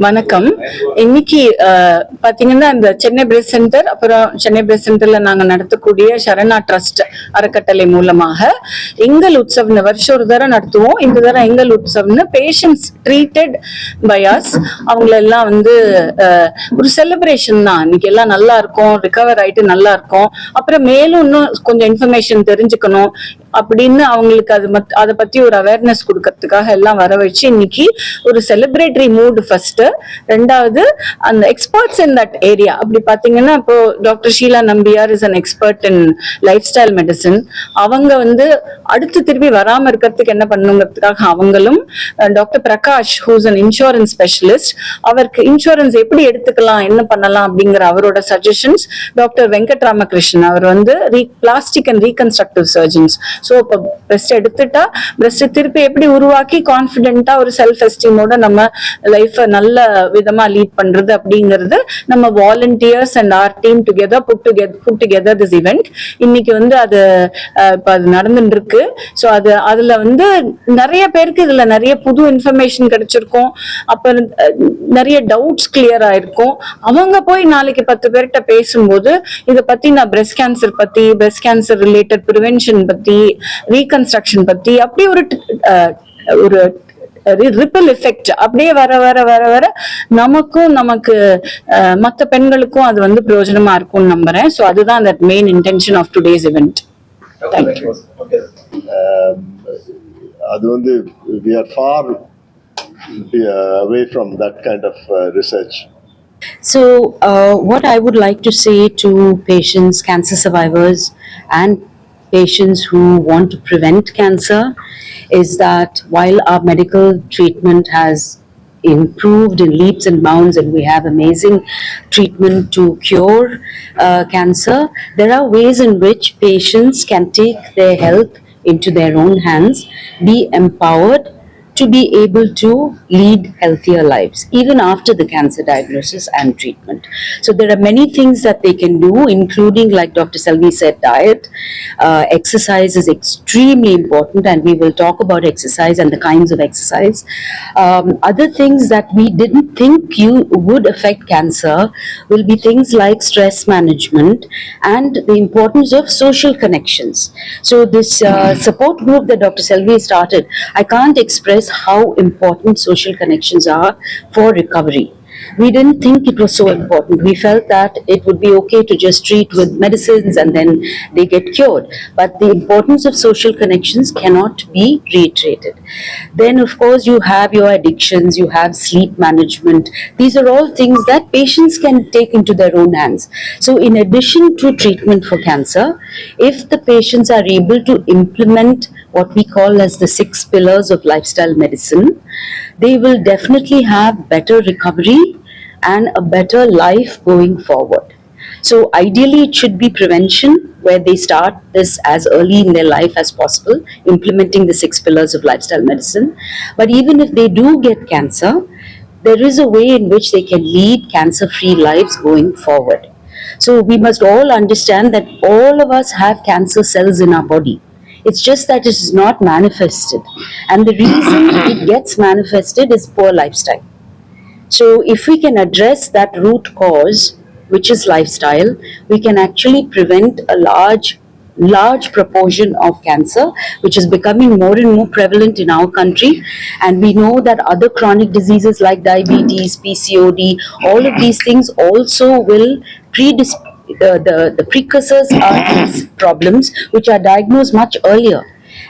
வணக்கம். இன்னைக்கு பாத்தீங்கன்னா இந்த சென்னை பிரஸ்ட் சென்டர், அப்புறம் சென்னை பிரஸ்ட் சென்டர்ல நாங்க நடத்தக்கூடிய சரணா ட்ரஸ்ட் அறக்கட்டளை மூலமாக எங்கள் உற்சவ்னு வருஷம் ஒரு தடவை நடத்துவோம். இந்த தடவை எங்கள் உற்சவ்னு பேஷண்ட்ஸ் ட்ரீட்டட் பயாஸ் அவங்களெல்லாம் வந்து ஒரு செலிப்ரேஷன் தான். இன்னைக்கு எல்லாம் நல்லா இருக்கும், ரிகவர் ஆயிட்டு நல்லா இருக்கும். அப்புறம் மேலும் இன்னும் கொஞ்சம் இன்ஃபர்மேஷன் தெரிஞ்சுக்கணும் அப்படின்னு அவங்களுக்கு அதை பத்தி ஒரு அவேர்னஸ் கொடுக்கறதுக்காக எல்லாம் வர வச்சு இன்னைக்கு ஒரு செலிப்ரேட்டரி மூட் ஃபர்ஸ்ட். ரெண்டாவது அந்த எக்ஸ்பர்ட்ஸ் இன் தட் ஏரியா. அப்படி பாத்தீங்கன்னா இப்போ doctor Sheela Nambiar is an expert in life style medicine. அவங்க வந்து அடுத்து திருப்பி வராம இருக்கிறதுக்கு என்ன பண்ணுங்கிறதுக்காக அவங்களும், doctor Prakash who's an insurance specialist, அவருக்கு இன்சூரன்ஸ் எப்படி எடுத்துக்கலாம் என்ன பண்ணலாம் அப்படிங்கிற அவரோட சஜஷன்ஸ். டாக்டர் வெங்கட் ராமகிருஷ்ணன் அவர் வந்து plastic and reconstructive surgeons. So இப்போ பிரஸ்ட் எடுத்துட்டா பிரஸ்ட் திருப்பி எப்படி உருவாக்கி கான்ஃபிடென்ட்டா ஒரு செல்ஃப் எஸ்டீமோட நம்ம லைஃப நல்ல விதமா லீட் பண்றது அப்படிங்கிறது நம்ம volunteers and our team together put together this event. இன்னைக்கு வந்து அது இப்போ அது நடந்துட்டு இருக்கு. ஸோ அதுல வந்து நிறைய பேருக்கு இதுல நிறைய புது இன்ஃபர்மேஷன் கிடைச்சிருக்கும். அப்புறம் நிறைய டவுட்ஸ் கிளியர் ஆயிருக்கும். அவங்க போய் நாளைக்கு 10 பேர்கிட்ட பேசும்போது இதை பத்தி நான் பிரஸ்ட் கேன்சர் பத்தி, பிரஸ்ட் கேன்சர் ரிலேட்டட் ப்ரிவென்ஷன் பத்தி, ரீகன்ஸ்ட்ரக்ஷன் பத்தி அப்படி ஒரு ரிப்பல் எஃபெக்ட் அப்படியே வர வர வர வர நமக்கும் நமக்கு மற்ற பெண்களுக்கும் அது வந்து பிரயோஜனமா இருக்கும்னு நம்புறேன். ஸோ அதுதான் the main intention of today's event. அது வந்து we are far away from that kind of research. So what I would like to say to patients, cancer survivors and patients who want to prevent cancer is that while our medical treatment has improved in leaps and bounds and we have amazing treatment to cure cancer, there are ways in which patients can take their health into their own hands, be empowered to be able to lead healthier lives even after the cancer diagnosis and treatment. So there are many things that they can do, including, like Dr. Selvi said, diet. Exercise is extremely important, and we will talk about exercise and the kinds of exercise. Other things that we didn't think would affect cancer will be things like stress management and the importance of social connections. So this support group that Dr. Selvi started, I can't express how important social connections are for recovery. We didn't think it was so important. We felt that it would be okay to just treat with medicines and then they get cured. But the importance of social connections cannot be reiterated. Then, of course, you have your addictions, you have sleep management. These are all things that patients can take into their own hands. So in addition to treatment for cancer, if the patients are able to implement what we call as the 6 pillars of lifestyle medicine, they will definitely have better recovery and a better life going forward. So ideally it should be prevention, where they start this as early in their life as possible, implementing the 6 pillars of lifestyle medicine. But even if they do get cancer, there is a way in which they can lead cancer-free lives going forward. So we must all understand that all of us have cancer cells in our body. It's just that it is not manifested. And the reason it gets manifested is poor lifestyle. So if we can address that root cause, which is lifestyle, we can actually prevent a large proportion of cancer, which is becoming more and more prevalent in our country. And we know that other chronic diseases like diabetes, PCOD, all of these things also will the precursors are these problems which are diagnosed much earlier.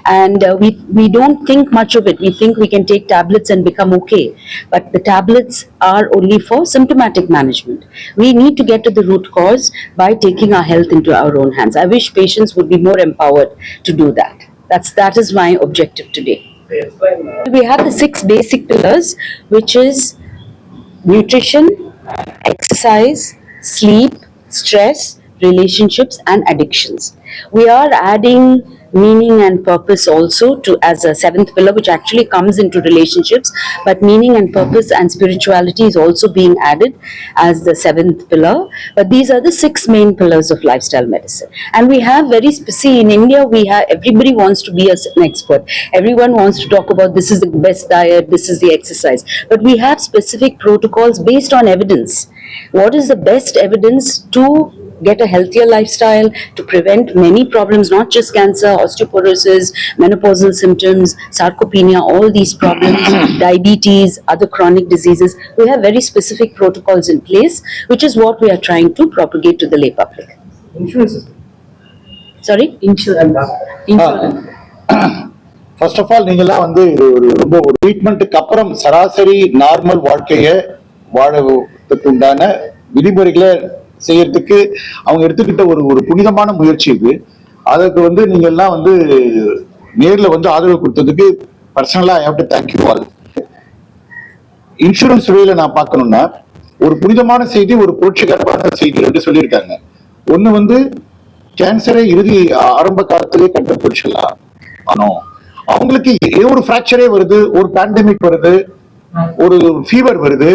And we don't think much of it. We think we can take tablets and become okay. But the tablets are only for symptomatic management. We need to get to the root cause by taking our health into our own hands. I wish patients would be more empowered to do that. That is my objective today. We have the 6 basic pillars, which is nutrition, exercise, sleep, stress, relationships and addictions. We are adding meaning and purpose also to as a seventh pillar, which actually comes into relationships, but meaning and purpose and spirituality is also being added as the seventh pillar. But these are the six main pillars of lifestyle medicine. And we have see, in India, everybody wants to be an expert. Everyone wants to talk about this is the best diet, this is the exercise. But we have specific protocols based on evidence. What is the best evidence to get a healthier lifestyle, to prevent many problems, not just cancer, osteoporosis, menopausal symptoms, sarcopenia, all these problems, diabetes, other chronic diseases. We have very specific protocols in place, which is what we are trying to propagate to the lay public. Insurance. Sorry? Insurance. First of all நீங்கெல்லாம் வந்து இது ரொம்ப ஒரு ட்ரீட்மெண்ட்டுக்கு அப்புறம் சராசரி normal வாழ்க்கையை வாழறதுக்கு உண்டான விதிமுறைகளை செய்யறதுக்கு அவங்க எடுத்துக்கிட்ட ஒரு புனிதமான முயற்சி இது. அதுக்கு வந்து நீங்க எல்லாம் வந்து நேர்ல வந்து ஆதரவு கொடுத்ததுக்கு பர்சனலா I have to thank you all. Insurance துறையில நான் பார்க்கணும்னா ஒரு புனிதமான செய்தி, ஒரு புரட்சிகரமான செய்தி ரெண்டு சொல்லியிருக்காங்க. ஒண்ணு வந்து கேன்சரை இறுதி ஆரம்ப காலத்திலே கண்டுபிடிச்சிடலாம். ஆனோ அவங்களுக்கு ஒரு ஃபிராக்சரே வருது, ஒரு பேண்டமிக் வருது, ஒரு ஃபீவர் வருது,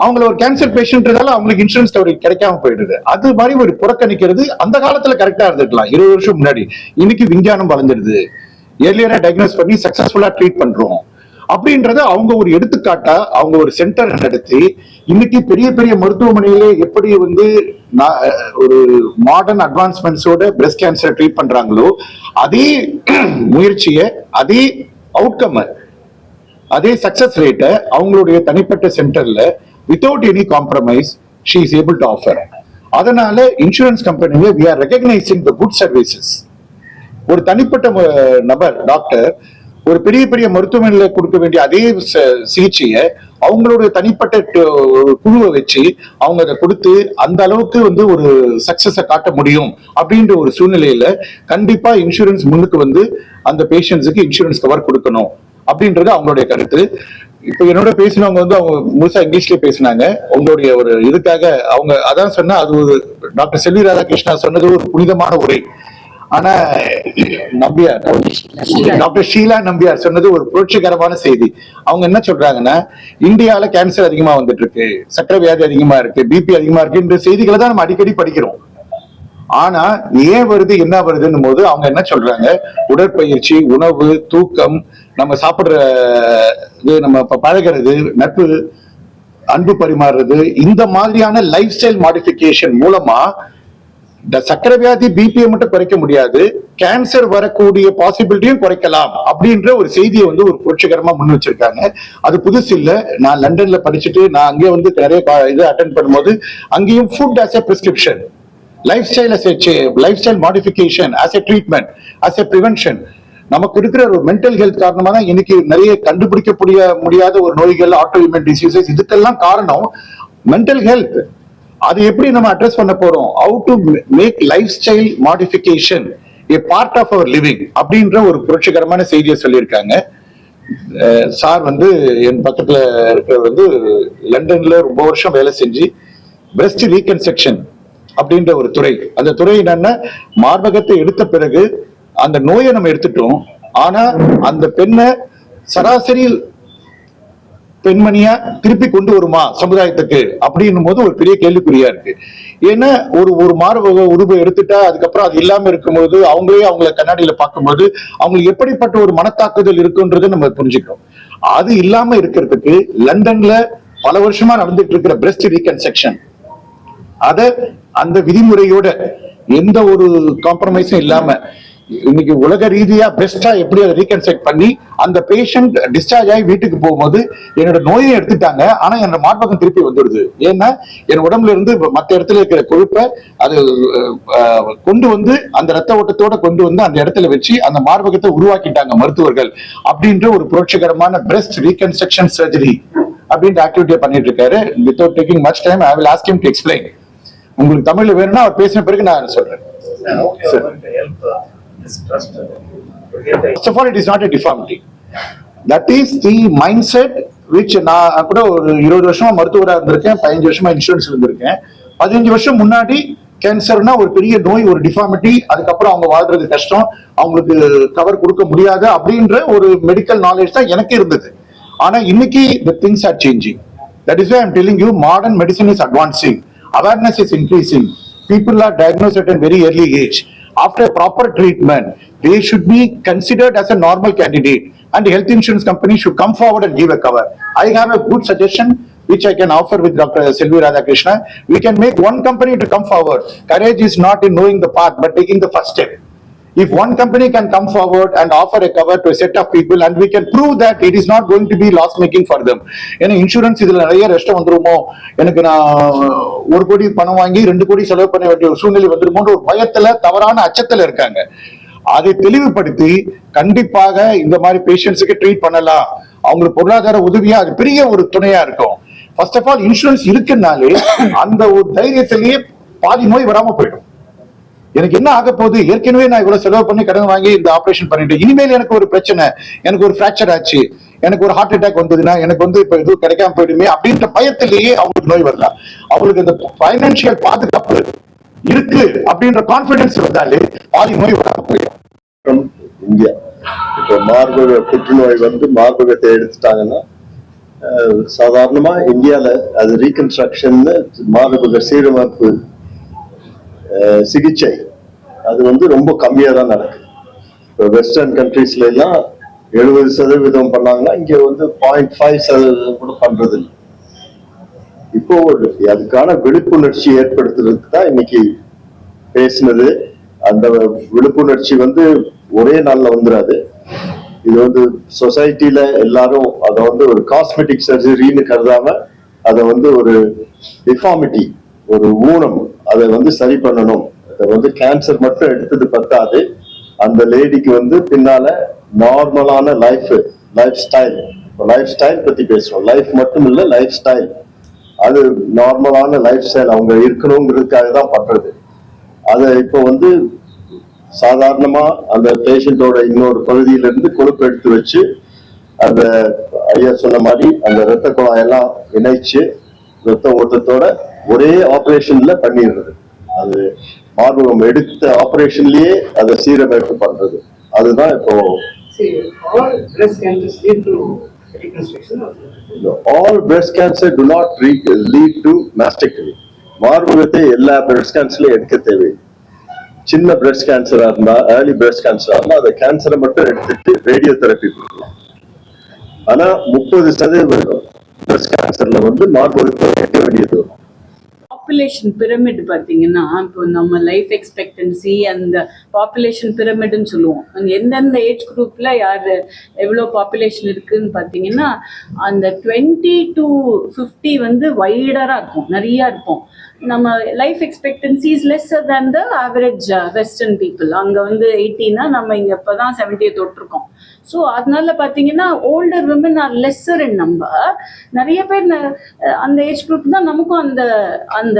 அவங்கள ஒரு கேன்சர் பேஷண்ட்னால அவங்களுக்கு இன்சூரன்ஸ் கவரேஜ் கிடைக்காம போயிடுது. அது மாதிரி ஒரு புறக்கணிக்கிறது அந்த காலத்துல கரெக்டா இருந்துக்கலாம், 20 வருஷம் முன்னாடி. இன்னைக்கு விஞ்ஞானம் வளர்ந்துடுது, ஏர்லியரா டயக்னோஸ் பண்ணி சக்சஸ்ஃபுல்லா ட்ரீட் பண்றோம் அப்படின்றத அவங்க ஒரு எடுத்துக்காட்டா அவங்க ஒரு சென்டர் நடத்தி இன்னைக்கு பெரிய பெரிய மருத்துவமனையிலே எப்படி வந்து ஒரு மாடர்ன் அட்வான்ஸ்மெண்ட்ஸோட பிரஸ்ட் கேன்சர் ட்ரீட் பண்றாங்களோ அதே முயற்சியை, அதே அவுட்கம், அதே சக்சஸ் ரேட்டை அவங்களுடைய தனிப்பட்ட சென்டர்ல without any compromise she is able to offer. அதனால இன்சூரன்ஸ் கம்பெனில we are recognising the good services. ஒரு தனிப்பட்ட நபர் டாக்டர் ஒரு பெரிய பெரிய மருத்துவமனையில கொடுக்க வேண்டிய அதே சிகிச்சையை அவங்களுடைய தனிப்பட்ட குழுவை வச்சு அவங்க அதை கொடுத்து அந்த அளவுக்கு வந்து ஒரு சக்சஸை காட்ட முடியும் அப்படின்ற ஒரு சூழ்நிலையில கண்டிப்பா இன்சூரன்ஸ் முன்னுக்கு வந்து அந்த பேஷண்ட்ஸுக்கு இன்சூரன்ஸ் கவர் கொடுக்கணும் அப்படின்றது அவங்களுடைய கருத்து. இப்ப என்னோட பேசினவங்க வந்து அவங்க முழுசா இங்கிலீஷ்லயே பேசினாங்க. உங்களுடைய ஒரு இதுக்காக அவங்க அதான் சொன்னா, அது ஒரு டாக்டர் செல்வி ராதாகிருஷ்ணா சொன்னது ஒரு புனிதமான உரை. ஆனா நம்பியார், டாக்டர் ஷீலா நம்பியார் சொன்னது ஒரு புரட்சிகரமான செய்தி. அவங்க என்ன சொல்றாங்கன்னா, இந்தியாவில கேன்சர் அதிகமா வந்துட்டு இருக்கு, சக்கரை வியாதி அதிகமா இருக்கு, பிபி அதிகமா இருக்குன்ற செய்திகளை தான் நம்ம அடிக்கடி படிக்கிறோம். ஆனா ஏன் வருது, என்ன வருதுன்னு போது அவங்க என்ன சொல்றாங்க, உடற்பயிற்சி, உணவு, தூக்கம், நம்ம சாப்பிடுற இது, நம்ம பழகிறது, நட்பு, அன்பு பரிமாறுறது, இந்த மாதிரியான லைஃப் ஸ்டைல் மாடிஃபிகேஷன் மூலமா இந்த சக்கரை வியாதி பிபியை மட்டும் குறைக்க முடியாது, கேன்சர் வரக்கூடிய பாசிபிலிட்டியும் குறைக்கலாம் அப்படின்ற ஒரு செய்தியை வந்து ஒரு புரட்சிகரமா முன் வச்சிருக்காங்க. அது புதுசு இல்ல. நான் லண்டன்ல படிச்சுட்டு நான் அங்கே வந்து நிறைய இது அட்டென்ட் பண்ணும்போது அங்கேயும் food as a prescription, life style modification as a treatment, as a prevention. நமக்கு இருக்கிற ஒரு மென்டல் ஹெல்த் காரணமா தான் இன்னைக்கு நிறைய கண்டுபிடிக்க முடியாத ஒரு நோய்கள், ஆட்டோ இம்யூன் டிசீசஸ், இதுக்கெல்லாம் காரணம் மென்டல் ஹெல்த். அது எப்படி நம்ம அட்ரஸ் பண்ண போறோம், how to make life style modification a part of our living அப்படின்ற ஒரு புரட்சிகரமான செய்தியை சொல்லியிருக்காங்க. சார் வந்து என் பக்கத்துல இருக்கிறவர் வந்து லண்டன்ல ரொம்ப வருஷம் வேலை செஞ்சு பிரஸ்ட் ரீகன்ஸ்ட்ரக்ஷன் அப்படின்ற ஒரு துறை. அந்த துறை என்னன்னா, மார்பகத்தை எடுத்த பிறகு அந்த நோயை நம்ம எடுத்துட்டோம், ஆனா அந்த பெண்ணை சராசரி பெண்மணியா திருப்பி கொண்டு வருமா சமுதாயத்துக்கு அப்படின்னும் போது ஒரு பெரிய கேள்விக்குறியா இருக்கு. ஏன்னா ஒரு மார்பக உருவை எடுத்துட்டா அதுக்கப்புறம் அது இல்லாம இருக்கும்போது அவங்கள கண்ணாடியில பார்க்கும்போது அவங்களுக்கு எப்படிப்பட்ட ஒரு மனத்தாக்குதல் இருக்குன்றதை நம்ம புரிஞ்சுக்கிறோம். அது இல்லாம இருக்கிறதுக்கு லண்டன்ல பல வருஷமா நடந்துட்டு இருக்கிற பிரஸ்ட் ரீகன்ஸ்ட்ரக்ஷன், அத அந்த விதிமுறையோட எந்த ஒரு காம்ப்ரமைஸும் இல்லாம இன்னைக்கு உலக ரீதியா பெஸ்டா எப்படி அதை ரீகன்ஸ்ட்ரக்ட் பண்ணி அந்த பேஷண்ட் டிஸ்சார்ஜ் ஆகி வீட்டுக்கு போகும்போது என்னோட நோயை எடுத்துட்டாங்க, ஆனா என்னோட மார்பகம் திருப்பி வந்துடுது. ஏன்னா என் உடம்புல இருந்து மற்ற இடத்துல இருக்கிற கொழுப்பை அது கொண்டு வந்து அந்த ரத்த ஓட்டத்தோட கொண்டு வந்து அந்த இடத்துல வச்சு அந்த மார்பகத்தை உருவாக்கிட்டாங்க மருத்துவர்கள் அப்படின்ற ஒரு புரட்சிகரமான பிரஸ்ட் ரீகன்ஸ்ட்ரக்ஷன் சர்ஜரி அப்படின்ற ஆக்டிவிட்டியை பண்ணிட்டு இருக்காரு. Without taking much time I will ask him to explain. உங்களுக்கு தமிழ்ல வேணும்னா அவர் பேசின பிறகு நான் சொல்றேன். First of all, it is not a deformity. That is the mindset which நான் கூட ஒரு 20 வருஷமா மருத்துவராக இருந்திருக்கேன், 15 வருஷமா இன்சூரன்ஸ் இருந்திருக்கேன். 15 வருஷம் முன்னாடி கேன்சர்னா ஒரு பெரிய நோய், ஒரு டிஃபார்மிட்டி, அதுக்கப்புறம் அவங்க வாழ்றது கஷ்டம், அவங்களுக்கு கவர் கொடுக்க முடியாது அப்படின்ற ஒரு மெடிக்கல் நாலேஜ் தான் எனக்கு இருந்தது. ஆனா இன்னைக்கு the things are changing. That is why I'm telling you, modern medicine is advancing, awareness is increasing, people are diagnosed at a very early age. After proper treatment, they should be considered as a normal candidate, and the health insurance company should come forward and give a cover. I have a good suggestion which I can offer with Dr. Selvi Radhakrishna. We can make one company to come forward. Courage is not in knowing the path, but taking the first step. If one company can come forward and offer a cover to a set of people, and we can prove that it is not going to be loss making for them. ஏன்னா insurance இதுல நிறைய rest வந்துருமோ, எனக்கு நான் 1 கோடி பணம் வாங்கி 2 கோடி செலவு பண்ண வேண்டிய ஒரு சூழ்நிலை வந்துருமோன்ற ஒரு பயத்துல, தவறான அச்சத்துல இருக்காங்க. அதை தெளிவுபடுத்தி கண்டிப்பாக இந்த மாதிரி பேஷண்ட்ஸுக்கு ட்ரீட் பண்ணலாம், அவங்களுக்கு பொருளாதார உதவியா அது பெரிய ஒரு துணையா இருக்கும். ஃபர்ஸ்ட் ஆஃப் ஆல் இன்சூரன்ஸ் இருக்குன்னாலே அந்த ஒரு தைரியத்திலேயே பாதி நோய் வராம போயிடும். எனக்கு என்ன ஆக போகுது, ஏற்கனவே நான் இவ்வளவு செலவு பண்ணி கடன் வாங்கி இந்த ஆபரேஷன் பண்ணிட்டு, இனிமேல் எனக்கு ஒரு பிரச்சனை, எனக்கு ஒரு பிராக்சர் ஆச்சு, எனக்கு ஒரு ஹார்ட் அட்டாக் வந்ததுன்னா எனக்கு இப்ப எதுவும் கிடைக்காம போயிடுமே அப்படின்ற பயத்திலேயே அவங்களுக்கு நோய் வரலாம். அவங்களுக்கு இந்த பைனான்சியல் பாதுகாப்பு இருக்கு அப்படின்ற கான்பிடன்ஸ் வந்தாலே பாதி நோய் வராம போயிடும். இந்தியா இப்போ மார்பக புற்றுநோய் மார்பகத்தை எடுத்துட்டாங்கன்னா சாதாரணமா இந்தியால அது ரீகன்ஸ்ட்ரக்ஷன், மார்பக சீரமைப்பு சிகிச்சை அது ரொம்ப கம்மியா தான் நடக்குது. இப்போ வெஸ்டர்ன் கண்ட்ரீஸ்ல எல்லாம் 70% பண்ணாங்கன்னா இங்க 0.5% கூட பண்றது இல்லை. இப்போ அதுக்கான விழிப்புணர்ச்சி ஏற்படுத்துறதுக்கு தான் இன்னைக்கு பேசினது. அந்த விழிப்புணர்ச்சி ஒரே நாள்ல வந்துடாது. இது சொசைட்டில எல்லாரும் அதை ஒரு காஸ்மெட்டிக் சர்ஜரின்னு கருதாம அதை ஒரு டிஃபார்மிட்டி, ஒரு ஊனம், அதை சரி பண்ணணும். அதை கேன்சர் மட்டும் எடுத்தது பத்தாது, அந்த லேடிக்கு பின்னால நார்மலான லைஃப் ஸ்டைல் பத்தி பேசுறோம். லைஃப் மட்டும் இல்ல, லைஃப் ஸ்டைல், அது நார்மலான லைஃப் ஸ்டைல் அவங்க இருக்கணுங்கிறதுக்காக தான் பண்றது. அதை இப்போ சாதாரணமா அந்த பேஷண்டோட இன்னொரு பகுதியிலிருந்து கொழுப்பு எடுத்து வச்சு அந்த ஐயா சொன்ன மாதிரி அந்த இரத்த குழாயெல்லாம் இணைச்சு இரத்த ஓட்டத்தோட ஒரே ஆபரேஷன்ல பண்ணிடுறது. அது மார்பகம் எடுத்த ஆபரேஷன்லயே அதை சீரமைப்பு பண்றது. அதுதான் இப்போ all breast cancers lead to reconstruction. All breast cancer do not lead to mastectomy. மார்பகத்தை எல்லா breast cancerலயும் எடுக்க தேவை. சின்ன breast cancer இருந்தா, early breast cancer இருந்தா அந்த கேன்சரை மட்டும் எடுத்துட்டு ரேடியோ தெரப்பி கொடுக்கலாம். ஆனா 30% breast cancerல மார்பகத்தை எடுக்க வேண்டியது வரும். பாப்புலேஷன் பிரமிட் பார்த்தீங்கன்னா, இப்போ நம்ம லைஃப் எக்ஸ்பெக்டன்சி அந்த பாப்புலேஷன் பிரமிட்னு சொல்லுவோம். எந்தெந்த ஏஜ் குரூப்ல யார் எவ்வளோ பாப்புலேஷன் இருக்குன்னு பார்த்தீங்கன்னா, அந்த 20 to 50 வைடராக இருக்கும், நிறையா இருக்கும். நம்ம life expectancy is lesser than the average western people. அங்கே 80னா நம்ம இங்கே இப்போ தான் 70 தொட்டிருக்கோம். ஸோ அதனால பார்த்தீங்கன்னா ஓல்டர் விமன் ஆர் லெஸ்ஸர் இன் நம்பர். நிறைய பேர் அந்த ஏஜ் குரூப் தான் நமக்கும் அந்த அந்த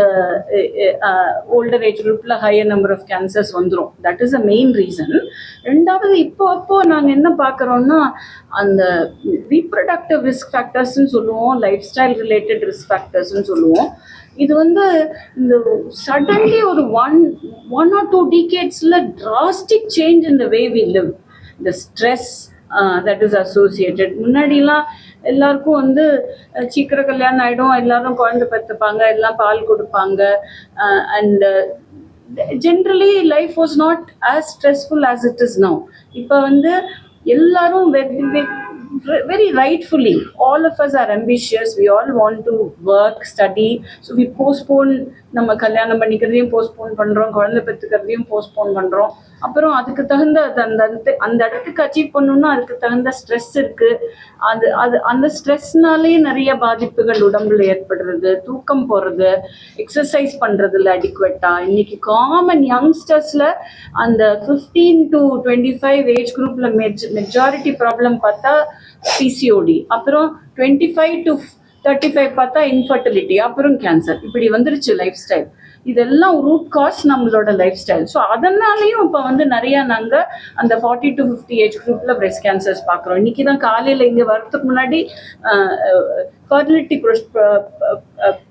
ஓல்டர் ஏஜ் குரூப்பில் ஹையர் நம்பர் ஆஃப் கேன்சர்ஸ் வந்துடும். That is a main reason. ரெண்டாவது அப்போ நாங்கள் என்ன பார்க்குறோன்னா, அந்த ரீப்ரொடக்டிவ் ரிஸ்க் ஃபேக்டர்ஸ்ன்னு சொல்லுவோம், லைஃப் ஸ்டைல் ரிலேட்டட் ரிஸ்க் ஃபேக்டர்ஸ்ன்னு சொல்லுவோம். இது இந்த சடன்லி ஒரு ஒன் ஆர் 2 decadesல drastic change in the way we live. இந்த ஸ்ட்ரெஸ் தட் இஸ் அசோசியேட்டட். முன்னாடிலாம் எல்லாருக்கும் சீக்கிரம் கல்யாணம் ஆகிடும், எல்லாரும் குழந்தை பெற்றுப்பாங்க, எல்லாம் பால் கொடுப்பாங்க. And generally life was not as stressful as it is now. இப்போ எல்லாரும் very rightfully, all of us are ambitious, we all want to work, study, so we postpone, நம்ம கல்யாணம் பண்ணிக்கிறதையும் போஸ்ட்போன் பண்றோம், குழந்தை பெற்றுக்கிறதையும் போஸ்ட்போன் பண்றோம். அப்புறம் அதுக்கு தகுந்த அந்த இடத்துக்கு அச்சீவ் பண்ணணும்னா அதுக்கு தகுந்த ஸ்ட்ரெஸ் இருக்கு. அந்த ஸ்ட்ரெஸ்னாலே நிறைய பாதிப்புகள் உடம்புல ஏற்படுறது, தூக்கம் போறது, எக்ஸசைஸ் பண்றதுல அடிக்குவேட்டா. இன்னைக்கு காமன் யங்ஸ்டர்ஸ்ல அந்த 15 to 25 ஏஜ் குரூப்ல மெஜாரிட்டி ப்ராப்ளம் பார்த்தா பிசிஓடி, அப்புறம் 25 to 35 பார்த்தா இன்ஃபர்டிலிட்டி, அப்புறம் கேன்சர். இப்படி வந்துருச்சு லைஃப் ஸ்டைல். இதெல்லாம் ரூட் காஸ் நம்மளோட லைஃப் ஸ்டைல். ஸோ அதனாலையும் இப்போ நிறைய நாங்கள் அந்த 40 to 50 ஏஜ் குரூப்ல பிரெஸ்ட் கேன்சர்ஸ் பார்க்குறோம். இன்னைக்கு தான் காலையில் இங்கே வரதுக்கு முன்னாடி ஃபர்டிலிட்டி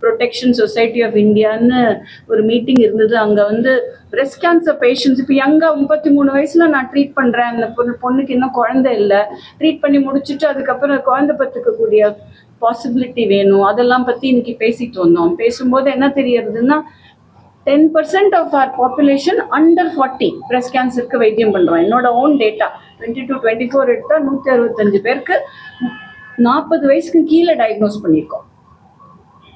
ப்ரொடெக்ஷன் சொசைட்டி ஆஃப் இந்தியான்னு ஒரு மீட்டிங் இருந்தது. அங்கே வந்து பிரெஸ்ட் கேன்சர் பேஷண்ட்ஸ் இப்போ யங்கா 33 வயசுல நான் ட்ரீட் பண்ணுறேன், அந்த பொண்ணுக்கு இன்னும் குழந்தை இல்லை, ட்ரீட் பண்ணி முடிச்சுட்டு அதுக்கப்புறம் குழந்தை பெற்றுக்கக்கூடிய பாசிபிலிட்டி வேணும், அதெல்லாம் பற்றி இன்னைக்கு பேசிட்டு வந்தோம். பேசும்போது என்ன தெரியறதுன்னா 10% of our population under 40 breast கேன்சருக்கு வைத்தியம் பண்ணுறோம். என்னோட ஓன் டேட்டா 20 to 24 எடுத்தால் 165 பேருக்கு 40 வயசுக்கு கீழே டயக்னோஸ் பண்ணியிருக்கோம்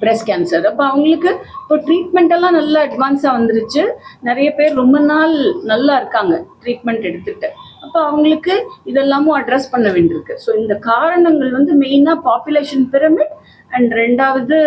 பிரெஸ்ட் கேன்சர். அப்போ அவங்களுக்கு இப்போ ட்ரீட்மெண்ட் எல்லாம் நல்லா அட்வான்ஸாக வந்துருச்சு, நிறைய பேர் ரொம்ப நாள் நல்லா இருக்காங்க ட்ரீட்மெண்ட் எடுத்துட்டு. அப்போ அவங்களுக்கு இதெல்லாமும் அட்ரஸ் பண்ண வேண்டியிருக்கு. ஸோ இந்த காரணங்கள் வந்து மெயினாக பாப்புலேஷன் பிரமிட் அண்ட் ரெண்டாவது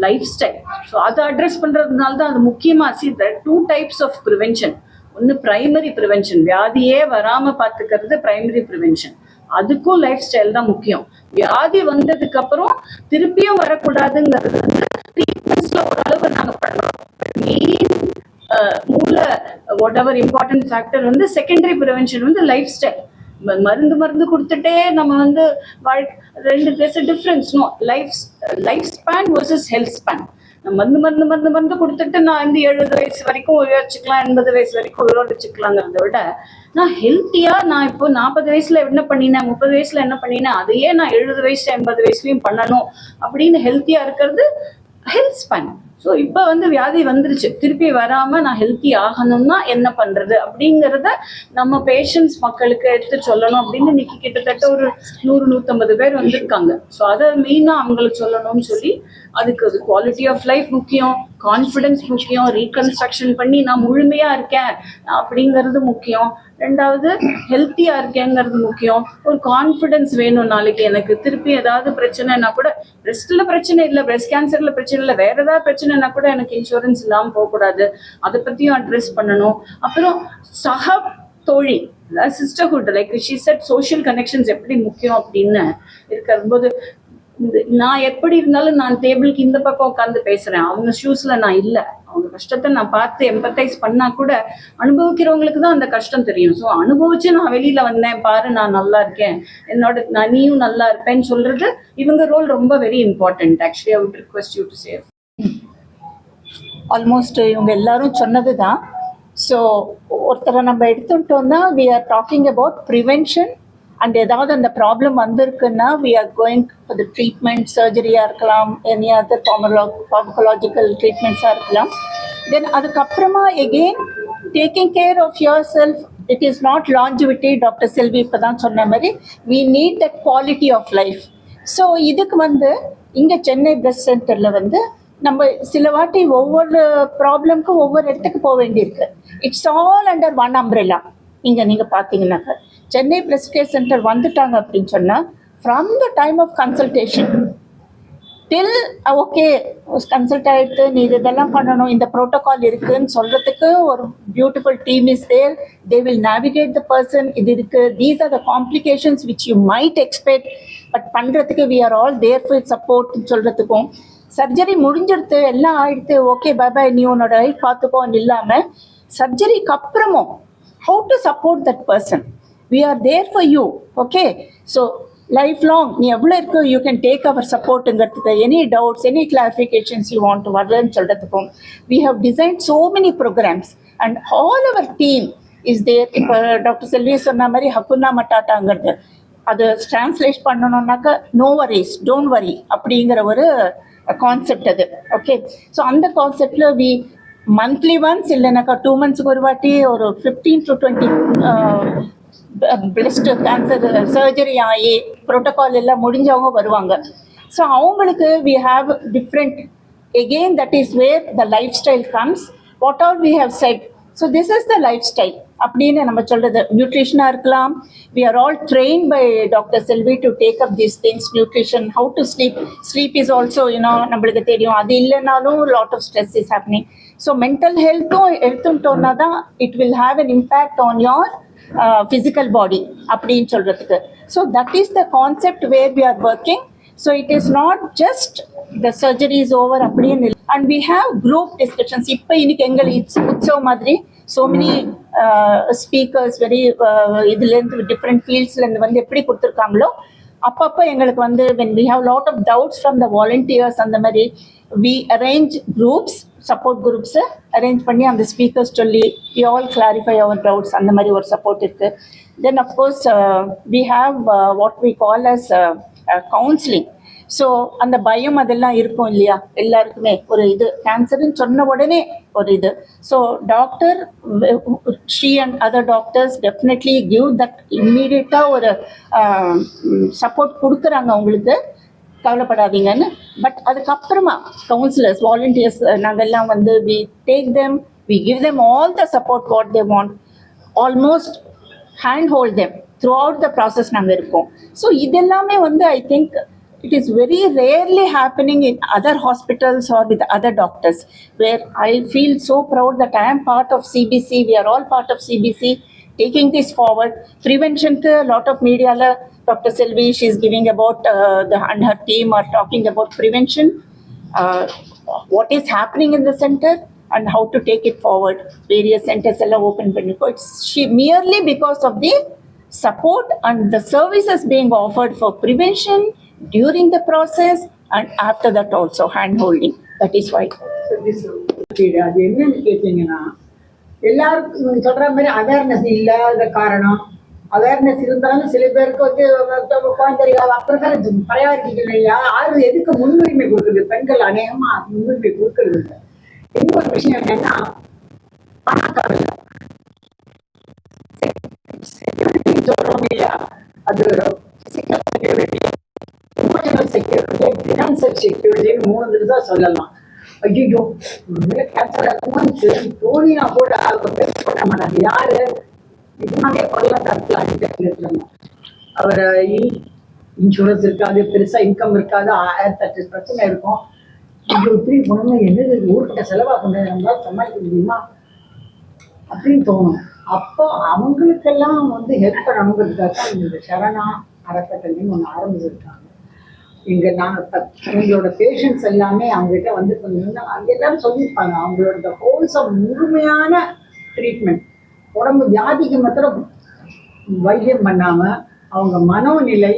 லைஃப் ஸ்டைல். ஸோ அதை அட்ரஸ் பண்ணுறதுனால தான் அது முக்கியமாக. See the 2 types of prevention. ஒன்று பிரைமரி ப்ரிவென்ஷன், வியாதியே வராமல் பார்த்துக்கிறது பிரைமரி ப்ரிவென்ஷன். அதுக்கும் லைஃப் ஸ்டைல் தான் முக்கியம். வியாதி வந்ததுக்கு அப்புறம் திருப்பியும் வரக்கூடாதுங்கிறது வந்து ட்ரீட்மெண்ட்ஸ்ல ஓரளவு நாங்கள் பண்ணுறோம். மெயின் மூல வாட் எவர் இம்பார்ட்டன்ட் ஃபேக்டர் வந்து செகண்டரி ப்ரிவென்ஷன் வந்து லைஃப் ஸ்டைல். மருந்து கொடுத்துட்டே நம்ம வந்து ரெண்டு பேச difference. No, life span versus health span. மருந்து கொடுத்துட்டு நான் வந்து 70 வயசு வரைக்கும் உயிரிழச்சுக்கலாம், 80 வயசு வரைக்கும் உயிரிழச்சுக்கலாங்கிறத விட நான் ஹெல்த்தியா நான் இப்போ 40 வயசுல என்ன பண்ணினேன், 30 வயசுல என்ன பண்ணினேன், அதையே நான் 70 வயசு 80 வயசுலயும் பண்ணணும் அப்படின்னு ஹெல்த்தியா இருக்கிறது ஹெல்த் ஸ்பேன். ஸோ இப்போ வந்து வியாதி வந்துருச்சு, திருப்பி வராமல் நான் ஹெல்த்தி ஆகணும்னா என்ன பண்ணுறது அப்படிங்கிறத நம்ம பேஷண்ட்ஸ் மக்களுக்கு எடுத்து சொல்லணும் அப்படின்னு இன்னைக்கு கிட்டத்தட்ட ஒரு 100-150 பேர் வந்திருக்காங்க. ஸோ அதை மெயினாக அவங்களுக்கு சொல்லணும்னு சொல்லி அதுக்கு அது குவாலிட்டி ஆஃப் லைஃப் முக்கியம், கான்ஃபிடென்ஸ் முக்கியம், ரீகன்ஸ்ட்ரக்ஷன் பண்ணி நான் முழுமையாக இருக்கேன் அப்படிங்கிறது முக்கியம், ரெண்டாவது ஹெல்த்தியாக இருக்கேங்கிறது முக்கியம், ஒரு கான்ஃபிடென்ஸ் வேணும். நாளைக்கு எனக்கு திருப்பி ஏதாவது பிரச்சனைனா கூட, பிரெஸ்ட்டில் பிரச்சனை இல்லை, பிரெஸ்ட் கேன்சரில் பிரச்சனை இல்லை, வேற ஏதாவது பிரச்சனைனா கூட எனக்கு இன்சூரன்ஸ் இல்லாமல் போகக்கூடாது, அதை பற்றியும் அட்ரெஸ் பண்ணணும். அப்புறம் சக தோழி, அதாவது sisterhood, like she said social connections எப்படி முக்கியம் அப்படின்னு இருக்கும்போது, நான் எப்படி இருந்தாலும் நான் டேபிளுக்கு இந்த பக்கம் உட்காந்து பேசுறேன், அவங்க ஷூஸ்ல நான் இல்லை, அவங்க கஷ்டத்தை நான் பார்த்து எம்பத்தைஸ் பண்ணா கூட அனுபவிக்கிறவங்களுக்கு தான் அந்த கஷ்டம் தெரியும். ஸோ அனுபவிச்சு நான் வெளியில வந்தேன் பாரு, நான் நல்லா இருக்கேன், நான் நீயும் நல்லா இருப்பேன்னு சொல்றது இவங்க ரோல் ரொம்ப very important. Actually I would request you to save. Almost இவங்க எல்லாரும் சொன்னது தான். ஸோ ஒருத்தரை நம்ம எடுத்துட்டோம்னா we are talking about prevention. And ஏதாவது அந்த ப்ராப்ளம் வந்திருக்குன்னா we are going for the treatment, சர்ஜரியாக இருக்கலாம், எனி அதர் ஃபார்மகாலஜிக்கல் ட்ரீட்மெண்ட்ஸாக இருக்கலாம். தென் அதுக்கப்புறமா again taking care of yourself. It is not longevity. Doctor Selvi இப்போ தான் சொன்ன மாதிரி we need that quality of life. So இதுக்கு வந்து இங்கே சென்னை பிரெஸ்ட் சென்டரில் வந்து நம்ம சில வாட்டி ஒவ்வொரு ப்ராப்ளம்க்கும் ஒவ்வொரு இடத்துக்கு போக வேண்டியிருக்கு. It's all under one umbrella. இங்கே நீங்கள் பார்த்தீங்கன்னாக்க சென்னை பிரெஸ்ட் கேர் சென்டர் வந்துட்டாங்க அப்படின்னு சொன்னால் from the time of consultation till okay consult ஆகிட்டு நீ இதெல்லாம் பண்ணணும், இந்த ப்ரோட்டோகால் இருக்குன்னு சொல்கிறதுக்கு ஒரு beautiful team is there. They will navigate the person. இது இருக்குது, these are the complications which you might expect, but பண்ணுறதுக்கு we are all there for support சொல்கிறதுக்கும். சர்ஜரி முடிஞ்சிடுத்து எல்லாம் ஆகிடுத்து, ஓகே பை பை நீ உன்னோட லைஃப் பார்த்துக்கோன்னு இல்லாமல் சர்ஜரிக்கு அப்புறமும் how to support that person. We are there for you. Okay. So lifelong நீ எவ்வளோ இருக்கோ you can take our support-ங்கிறதுக்கு any doubts, any clarifications you want to வரலன்னு சொல்கிறதுக்கும் we have designed so many programs and all our team is there. இப்போ doctor Selvi சொன்ன மாதிரி ஹக்குன்னா மட்டாட்டாங்கிறது அது டிரான்ஸ்லேட் பண்ணணும்னாக்கா நோ வரிஸ் டோன்ட் வரி அப்படிங்கிற ஒரு கான்செப்ட் அது. ஓகே. ஸோ அந்த கான்செப்டில் வி மந்த்லி ஒன்ஸ் இல்லைனாக்கா 2 months ஒரு வாட்டி ஒரு 15 to 20 பிரெஸ்ட் கேன்சர் சர்ஜரி ஆகி ப்ரோட்டோகால் எல்லாம் முடிஞ்சவங்க வருவாங்க. ஸோ அவங்களுக்கு we have different again that is where the life style comes. What all we have said. So this is the life style அப்படின்னு நம்ம சொல்கிறது. நியூட்ரிஷனாக இருக்கலாம். We are all train by doctor Selvi to take up these things. Nutrition, how to sleep. Sleep is also you know நம்மளுக்கு தெரியும், அது இல்லைனாலும் lot of stress is happening. So mental ஹெல்த்தும் எடுத்துட்டோன்னா தான் it will have an impact on your physical body அப்படின்னு சொல்கிறதுக்கு. So that is the concept where we are working. So it is not just the surgery is over அப்படின்னு. And we have group discussions. இப்போ இன்னைக்கு எங்கள் உற்சவ் மாதிரி so many speakers very இதுலேருந்து different ஃபீல்ட்ஸ்லேருந்து வந்து எப்படி கொடுத்துருக்காங்களோ அப்பப்போ எங்களுக்கு வந்து when we have lot of doubts from the volunteers அந்த மாதிரி we arrange groups support groups arrange பண்ணி அந்த speakers சொல்லி we all clarify our doubts அந்த மாதிரி ஒரு support இருக்கு. Then of course we have what we call as counseling. So அந்த பயம் அதெல்லாம் இருக்கும் இல்லையா எல்லாருக்குமே, ஒரு இது கேன்சர்னு சொன்ன உடனே ஒரு இது. So doctor she and other doctors definitely give that இம்மீடியட்டாக ஒரு சப்போர்ட் கொடுக்குறாங்க அவங்களுக்கு, கவலைப்படாதீங்கன்னு. பட் அதுக்கப்புறமா கவுன்சிலர்ஸ் வாலண்டியர்ஸ் நாங்கள்லாம் வந்து we take them, we give them all the support what they want, almost hand hold them throughout the process நாங்கள் இருக்கோம். ஸோ இதெல்லாமே வந்து I think it is very rarely happening in other hospitals or with other doctors, where I feel so proud that I am part of CBC. We are all part of CBC taking this forward. Prevention ku a lot of media la Dr. Selvi, she is giving about and her team are talking about prevention, what is happening in the center and how to take it forward. Various centers alla open panniko. It's merely because of the support and the services being offered for prevention during the process and after that also hand holding. That is why. அது என்னன்னு கேட்டீங்கன்னா, எல்லாருக்கும் நீங்க சொல்ற மாதிரி awareness இல்லாத காரணம். Awareness இருந்தாலும் சில பேருக்கு வந்து குழந்தைங்க அப்புறம் ப்ரையாரிட்டி யாரு எதுக்கு முன்னுரிமை கொடுக்குறது, பெண்கள் அநேகமா முன்னுரிமை கொடுக்கறது இல்லை. இன்னொரு விஷயம் என்னன்னா, பணக்காரங்க சொல்றோம் இல்லையா, அது செக்யூரிட்டி, எமோஷனல் செக்யூரிட்டி, ஃபினான்சியல் செக்யூரிட்டின்னு 3 தான் சொல்லலாம். ஐயோ கேன்சர் தோணினா கூட அவங்க பேச பண்ண மாட்டாங்க. யாரு இதனாலே பொருளாதாரத்தில் அடிக்கடி அவர் இன்சூரன்ஸ் இருக்காது, பெருசா இன்கம் இருக்காது, 1008 பிரச்சனை இருக்கும். ஐயோ இப்படி போனோம்னா என்னது ஊர்கிட்ட செலவா கொண்டு நம்மளால சமாளிக்க முடியுமா அப்படின்னு தோணும். அப்போ அவங்களுக்கெல்லாம் வந்து ஹெல்ப் பண்ணணுங்கிறதுக்காக தான் இந்த சரணா அறக்கட்டளைன்னு ஒன்று ஆரம்பிச்சிருக்காங்க. இங்கே நாங்கள் எங்களோட பேஷண்ட்ஸ் எல்லாமே அவங்ககிட்ட வந்து கொஞ்சம் அங்கே எல்லாரும் சொல்லியிருப்பாங்க, அவங்களோட ஹோல்சம் முழுமையான ட்ரீட்மெண்ட், உடம்பு வியாதிக்கு மாத்திரம் வைத்தியம் பண்ணாமல் அவங்க மனோநிலை,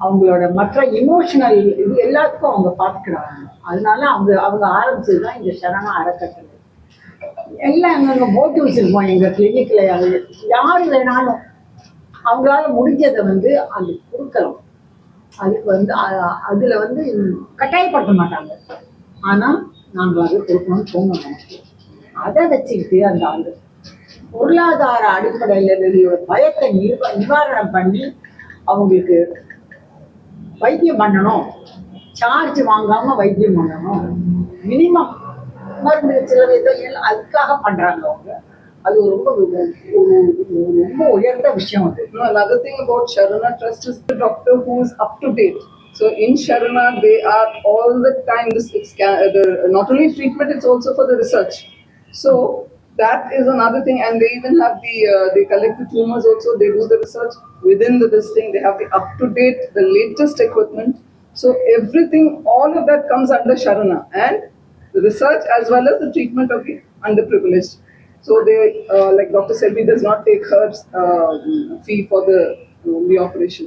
அவங்களோட மற்ற இமோஷனல் இது எல்லாத்துக்கும் அவங்க பார்த்துக்கிறாங்க. அதனால அவங்க ஆரம்பிச்சது தான் இந்த சரணா அறக்கட்டளை. எல்லாம் எங்க போட்டு வச்சிருக்கோம் எங்கள் கிளினிக்கில். யார் வேணாலும் அவங்களால முடிஞ்சதை வந்து அது கொடுக்கலாம். அதுக்கு வந்து அதில் வந்து கட்டாயப்படுத்த மாட்டாங்க. ஆனால் நாங்கள் அதை கொடுக்கணும்னு தோணும் நமக்கு. அதை வச்சுக்கிட்டு அந்த பொருளாதார அடிப்படையில் பயத்தை நிவாரணம் பண்ணி அவங்களுக்கு வைத்தியம் பண்ணணும், சார்ஜ் வாங்காமல் வைத்தியம் பண்ணணும், மினிமம் மருந்து சில இதெல்லாம் அதுக்காக பண்ணுறாங்க அவங்க. அது ரொம்ப ரொம்ப உயர்ந்த விஷயம் அது. Another thing about Sharana Trust is the doctor who is up to date. So in Sharana they are all the time not only treatment, it's also for the research. So that is another thing, and they even have they collect the tumors also. They do the research within this thing. They have the up to date, the latest equipment. So everything, all of that comes under Sharana, and the research as well as the treatment of the underprivileged. So they, like Dr. Selvi does not take her fee for the operation.